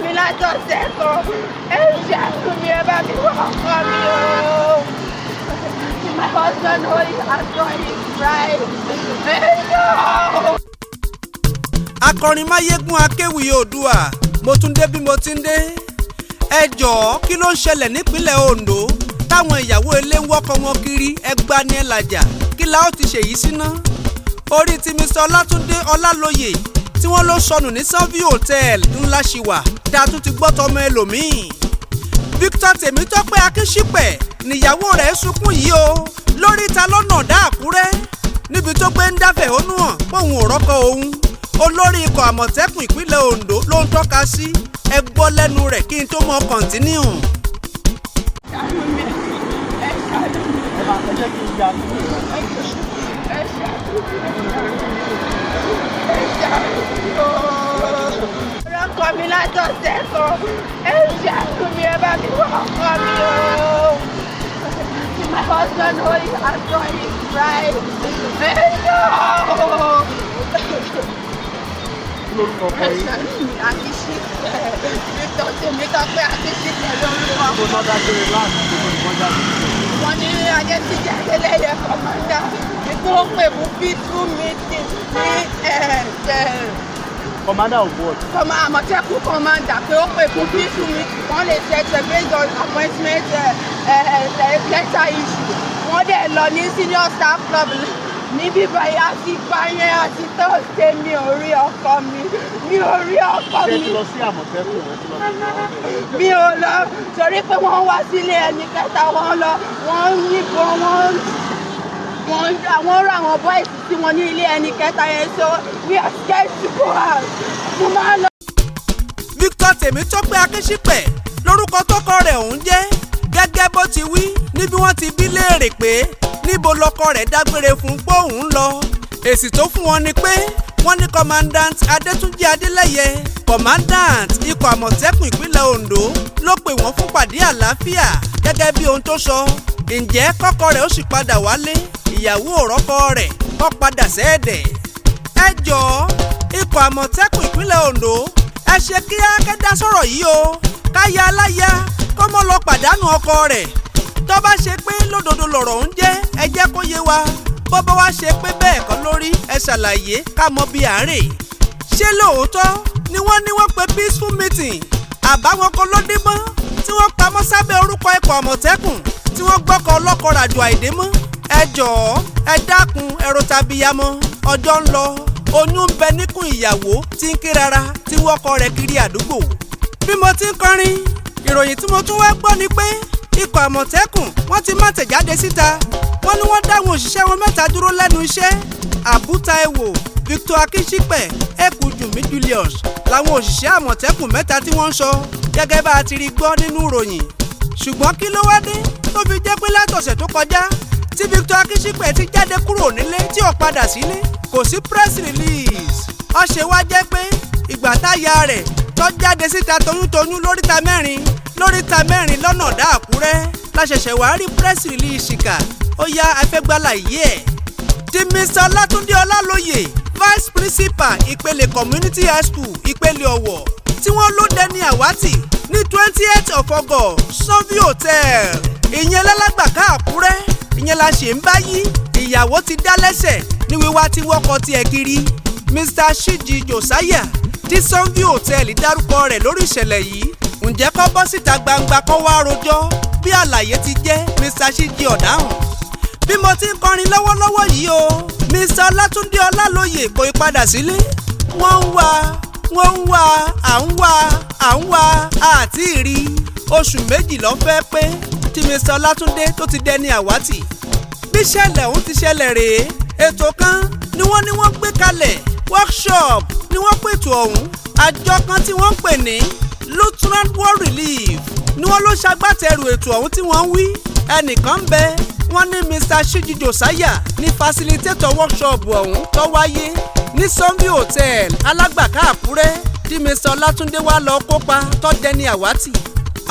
mi látọ̀sẹ̀ kan ẹ ṣàánú mi ẹ bá mi wá ọkọ mi o. My husband always asking his bride. Akọrin máyégún akéwì Oòduà mo tún dé bí mo ti ń dé. Ẹ jọ̀ọ́ kí ló ń ṣẹlẹ̀ nípínlẹ̀ Ondo táwọn ìyàwó ilé ń wọ́kọ wọn kiri ẹgbà ní ẹlàjà kí la ó ti ṣèyí síná. Orí ti Mr. Ọlátúndé Ọlálóyè tí wọ́n ló sọnù ní Selè Hotel ńlá ṣìwà dáa tún ti gbọ́ tọmọ ẹlòmíì. Victor Tèmítọ́pẹ́ Akínṣípẹ̀ níyàwó rẹ̀ sunkún yìí o lórí ta lọ́nà dá Àkúrẹ́ níbi tó gbé ń dáfẹ̀hónú hàn póun ò rọ́kọ òun. Olórí ikọ̀ Àmọ̀tẹ́kùn ìpínlẹ̀ Ondo ló ń tọ́ka sí ẹ gbọ́ lẹ́nu rẹ̀ kí n tó mọ kọ̀ǹtínú. Ọkọ mi látọ̀sẹ̀ kan ẹ ṣàánú mi ẹ bá mi wá ọkọ mi o. My husband always asking his bride. Lórúkọ ọkọ yìí. Victor Tèmítọ́pẹ́ Akínṣípẹ̀ lórúkọ. Kò náà dágbére láàrín gbogbo ìwọ́n jáde. Wọ́n ní ajé ti jáde lẹ́yẹ kọ̀mọ́dá tó pè fún peaceful meeting ní Commander of what? Àmọ̀tẹ́kùn commander pé ó pè fún peaceful meeting wọ́n lè ṣẹ̀ṣẹ̀ based on appointment letter issue. Wọ́n dẹ̀ lọ ní senior staff club níbí báyìí àti báyẹn àti Thursday mi ò rí ọkọ mi. Ṣé ti lọ sí Àmọ̀tẹ́kùn rẹ̀ ti lọ sí? Mi ò lọ torí pé wọ́n wá sílé ẹni kẹta wọ́n lọ wọ́n yìnbọn àwọn rà àwọn boys tí wọ́n ní ilé ẹni kẹta yẹn so we are scared to go out. Mo máa lọ. Victor Tèmítọ́pẹ́ Akínṣípẹ̀ lórúkọ tọkọ rẹ̀ òun jẹ́ gẹ́gẹ́ bó ti wí níbi wọ́n ti bí léèrè pé níbo lọkọ rẹ̀ dágbére fún pé òun lọ. Èsì tó fún wọn ni pé wọ́n ní commandant Adétúnjí Adélẹ́yẹ commandant ikọ̀ Àmọ̀tẹ́kùn ìpínlẹ̀ Ondo ló pè wọ́n fún pàdé àlàáfíà gẹ́gẹ́ bí ohun tó sọ. Ǹjẹ́ kọ́kọ́ rẹ̀ ó sì padà wálé ìyàwó òrọ́kọ rẹ̀ kọ́ padà sẹ́ẹ̀dẹ̀. Ẹ jọ̀ọ́ ikọ̀ Àmọ̀tẹ́kùn ìpínlẹ̀ Ondo ẹ ṣe kí akẹ́dá sọ̀rọ̀ yìí o káyà aláya kó mọ́ lọ pàdánù ọkọ rẹ̀. Tó bá ṣe pé lódodo lọ̀rọ̀ ń jẹ́ ẹ jẹ́ kó yé wa bó bá wá ṣe pé bẹ́ẹ̀ kọ́ lórí ẹ ṣàlàyé ká mọ bí àárẹ̀. Ṣé lóòótọ́ ni wọ́n pe peaceful meeting àbáwọn kan ló díbọ́n tí wọ́n pamọ́ sábẹ́ orúkọ ikọ̀ Àmọ̀tẹ́kùn tí wọ́n gbọ́kọ̀ ọlọ́kọ̀ ràjò àìdè mọ́. Ẹ jọ̀ọ́ ẹ dákun ẹ̀rọ tàbíyamọ ọjọ́ ń lọ oyún ń bẹ níkùn ìyàwó tí ń ké rárá tí wọ́kọ rẹ̀ kiri àdúgbò. Bí mo ti ń kọrin ìròyìn tí mo tún wá gbọ́ ni pé ikọ̀ Àmọ̀tẹ́kùn wọ́n ti má tẹ̀jáde síta wọ́n ní wọ́n dáwọn òṣìṣẹ́ wọn mẹ́ta dúró lẹ́nu iṣẹ́. Àbúta Ẹ̀wò Victor Akínṣípẹ̀ Ẹ̀kújùmí Julius làwọn òṣìṣẹ́ Àmọ̀tẹ́kùn mẹ́ta tí wọ́n ń sọ gẹ́gẹ́ bá a ti rí gbọ́ nínú ìròyìn. Ṣùgbọ́n kí ló wá dé tó fi jẹ́ pé látọ̀sẹ̀ tó kọjá tí Victor Akínṣípẹ̀ ti jáde kúrò nílé tí ò padà sílé kò sí press release. Ó ṣe wá jẹ́ pé ìgbà táyà rẹ̀ tó jáde síta toyúntoyún lóríta mẹ́rin lọ́nà dá Àkúrẹ́ la ṣẹ̀ṣẹ̀ wá rí press release kà ó yá afẹ́gbálà yìí ẹ̀. Ti Mr. Ọlátúndé Ọlálóyè vice principal ìpele community high school ìpele Ọ̀wọ̀ tí wọ́n ló dẹni àwátì ní 28th of August Selè Hotel ìyẹn lálágbàká Àkúrẹ́ ìyẹn la ṣe ń báyìí. Ìyàwó ti dá lẹ́sẹ̀ ní wíwá tí wọ́kọ̀ tiẹ̀ kiri. Mr. Shiji Josiah tí Selè Hotel dárúkọ rẹ̀ lórí ìṣẹ̀lẹ̀ yìí ǹjẹ́ kó bọ́ síta gbangba kó wá rojọ́ bí àlàyé ti jẹ́ Mr. Shiji ọ̀dáhùn. Bí mo ti ń kọrin lọ́wọ́lọ́wọ́ yìí o Mr. Ọlátúndé Ọlálóyè kò ì padà sílé. Wọ́n ń wá àti ìrí oṣù méjì ló fẹ́ pé tí Mr. Ọlátúndé tó ti dẹni àwátì. Bí ṣẹlẹ̀ òun ti ṣẹlẹ̀ rèé ètò kan ni wọ́n gbé kalẹ̀ workshop ni wọ́n pètò ọ̀hún. Àjọ kan tí wọ́n ń pè ní Lutheran World Relief ni wọ́n ló ṣagbátẹrù ètò ọ̀hún tí wọ́n ń wí. Ẹnìkan ń bẹ wọ́n ní Mr. Shiji Josiah ní facilitator workshop ọ̀hún tó wáyé ní Selè Hotel alágbàká Àkúrẹ́ tí Mr. Ọlátúndé wá lọ kópa tó dẹni àwátì.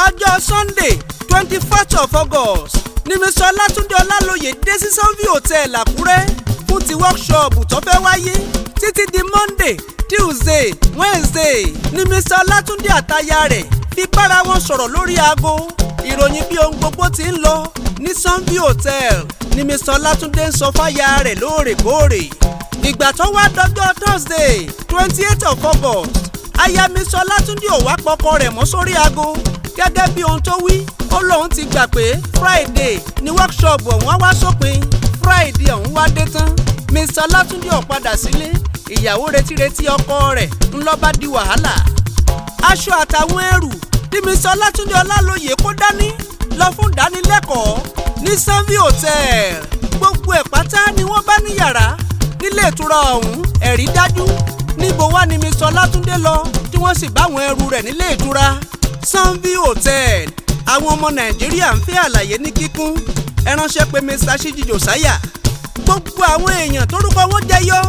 Ọjọ́ Sunday 21st of August ni Mr. Ọlátúndé Ọlálóyè dé sí Selè Hotel Àkúrẹ́ fún ti workshop tó fẹ́ wáyé títí di Monday Tuesday Wednesday ni Mr. Ọlátúndé àtaya rẹ̀ fi bára wọn sọ̀rọ̀ lórí aago. Ìròyìn bí ohun gbogbo ti ń lọ ní Sunview Hotel ni Mr. Ọlátúndé ń sọ fáya rẹ̀ lóòrèkóòrè. Ìgbà tó wá dọjọ́ Thursday 28 of August aya Mr. Ọlátúndé ò wá pọkọ rẹ̀ mọ́ sórí aago gẹ́gẹ́ bí ohun tó wí. Ó lóun ti gbà pé Friday ni workshop ọ̀hún á wá sópin. Friday ọ̀hún wá dé tán Mr. Ọlátúndé ò padà sílé. Ìyàwó retí ọkọ rẹ̀ ńlọ bá di wàhálà. Aṣọ àtàwọn ẹrù tí Mr. Ọlátúndé Ọlálóyè kó dání lọ fún ìdánilẹ́kọ̀ọ́ ní Sunview Hotel. Gbogbo ẹ̀ pátá ni wọ́n bá ní yàrá nílé ìtura ọ̀hún. Ẹ̀rí dájú níbo wá ni Mr. Ọlátúndé lọ tí wọ́n sì bá àwọn ẹrù rẹ̀ nílé ìtura Sunview Hotel. Àwọn ọmọ Nàìjíríà ń fẹ́ àlàyé ní kíkún. Ẹ ránṣẹ́ pé Mr. Ṣíjì Jòsáyà. Gbogbo àwọn èèyàn tórúkọ wọn jẹyọ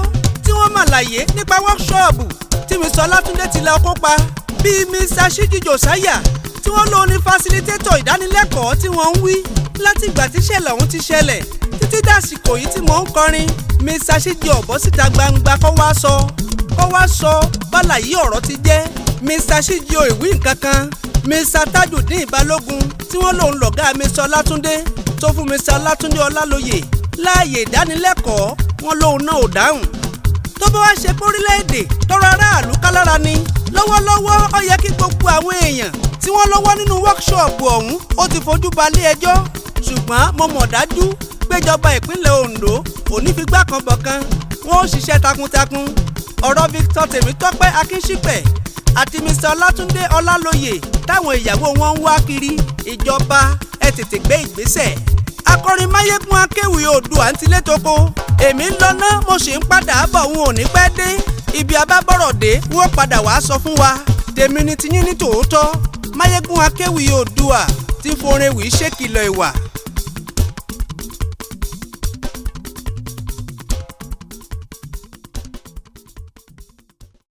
tí wọ́n màlàyé nípa wọ́ọ̀ṣọ́ọ̀bù tí Mr. Ọlátúndé ti lọ kópa bíi Mr. Ṣíjì Jòsáyà tí wọ́n lò ní fásilitétọ̀ ìdánilẹ́kọ̀ọ́ tí wọ́n ń wí láti ìgbà tí ìṣẹ̀lẹ̀ ọ̀hún ti ṣẹlẹ̀ títí dàsìkò yìí tí mò ń kọrin. Mr. Ṣíjì ọ̀bọ̀ síta gbangba kó wá sọ bálàyé ọ̀rọ̀ ti jẹ́. Mr. Ṣíjì ò ìwí nǹkan kan. Mr. Tajudeen Balógun tí wọ́n lòun lọ̀gá Mr. Ọlátúndé tó fún Mr. Ọlátúndé Ọlálóyè láàyè ìdánilẹ́kọ̀ọ́ wọn lòun náà ò dáhùn. Tó bá wá ṣe pórílẹ̀-èdè tọrọ aráàlú kálára ni lọ́wọ́lọ́wọ́ ó yẹ kí gbogbo àwọn èèyàn tí wọ́n lọ́wọ́ nínú wọ́ọ̀ṣọ́ọ̀bù ọ̀hún ó ti fojú balẹ̀ ẹjọ́. Ṣùgbọ́n mo mọ̀ dájú péjọba ìpínlẹ̀ Ondo ò ní fi gbá kan bọ̀kan. Wọ́n ó ṣiṣẹ́ takuntakun. Ọ̀rọ̀ Victor Tèmítọ́pẹ́ Akínṣípẹ̀ àti Mr. Ọlátúndé Ọlálóyè táwọn ìyàwó wọn ń wá kiri. Ìjọba ẹ tètè gbé ìgbésẹ̀. Akọrin Máyégún Akéwì Oòduà ń tilé toko. Èmi ń lọ ná mo sì ń padà bọ̀ wọn ò ní pẹ́ dé. Ibi abábọ̀rọ̀ dé wọ́n padà wàá sọ fún wa. Tèmi ni tiyín ní tòótọ́. Máyégún Akéwì Oòduà tí forin wì í ṣèkìlọ̀ ìwà.